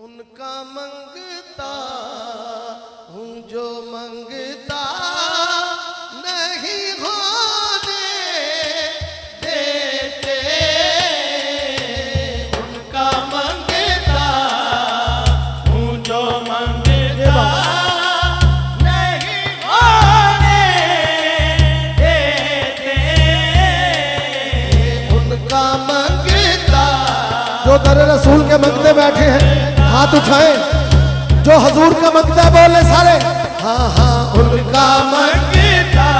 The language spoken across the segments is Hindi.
उनका मंगता हूँ जो मंगता नहीं होने देते, उनका मंगता हूँ जो मंगता नहीं होने देते, उनका मंगता। जो दर रसूल के मंगते बैठे हैं हाथ उठाएं, जो हजूर का मंगता बोले सारे। हाँ हाँ उनका मंगता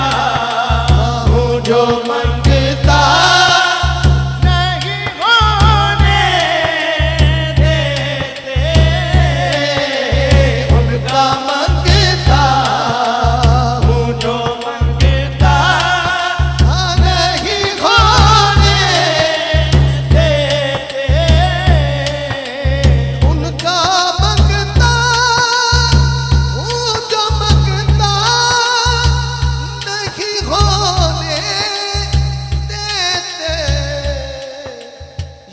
हूँ जो मंगता नहीं होने देते, उनका मंगता हूँ जो मंगता नहीं होने देते, उनका मंगता हूँ जो मंगता नहीं होने देते,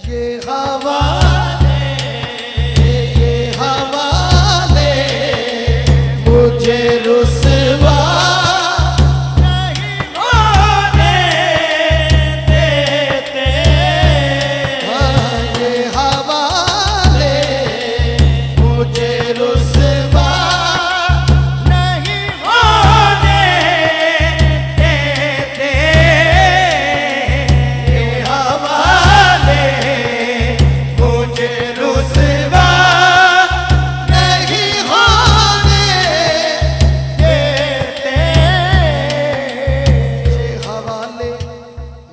ये हवाले मुझे रुसवा नहीं होने देते, हाँ ये हवाले मुझे रुसवा नहीं होने देते, ये हवाले मुझे रुसवा नहीं होने देते, ये हवाले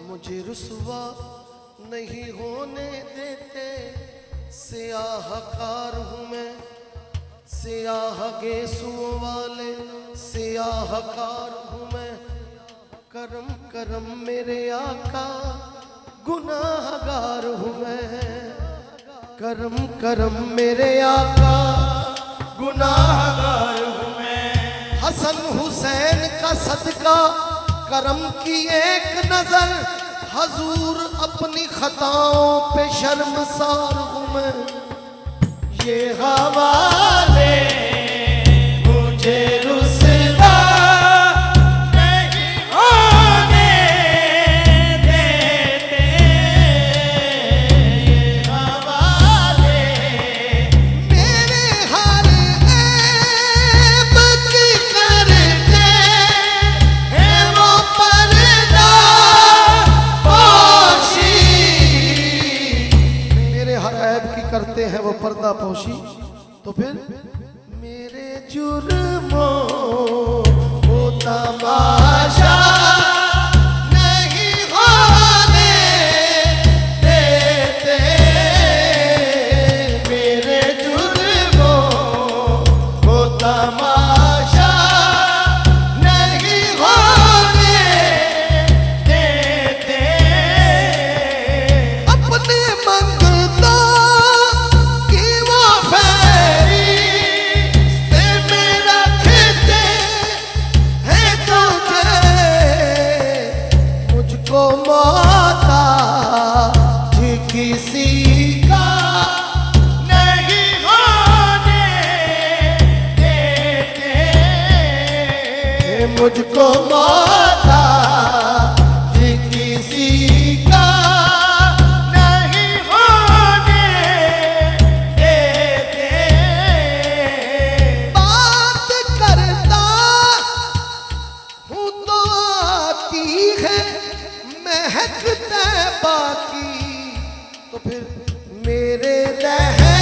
मुझे रुसवा नहीं होने देते। सियाहकार हूँ मैं, सियाह गेसुओं वाले सियाहकार हूँ मैं, करम करम मेरे आका गुनाहगार हूँ मैं, करम करम मेरे आका गुनाहगार हूँ मैं। हसन हुसैन का सदका करम की एक नजर, हजूर अपनी खताओं पे शर्मसार हूँ मैं, ये हवाले मुझे रुसवा नहीं होने देते, ये हवाले मेरे हर ऐब की करते हैं वो पर्दा पोशी, मेरे हर ऐब की करते हैं वो पर्दा पोशी। तो फिर मेरे जुर्मों को तमाशा नहीं होने देते, मेरे जुर्मों को तमाशा नहीं होने देते, अपने मंगता की वो फैरी से में रखते हैं तुझे, मुझको मोहताज किसी का नहीं होने देते, मुझको मोहताज किसी का नहीं होने देते, बात करता हूँ तो आती है महकता बाकी, तो फिर मेरे लहर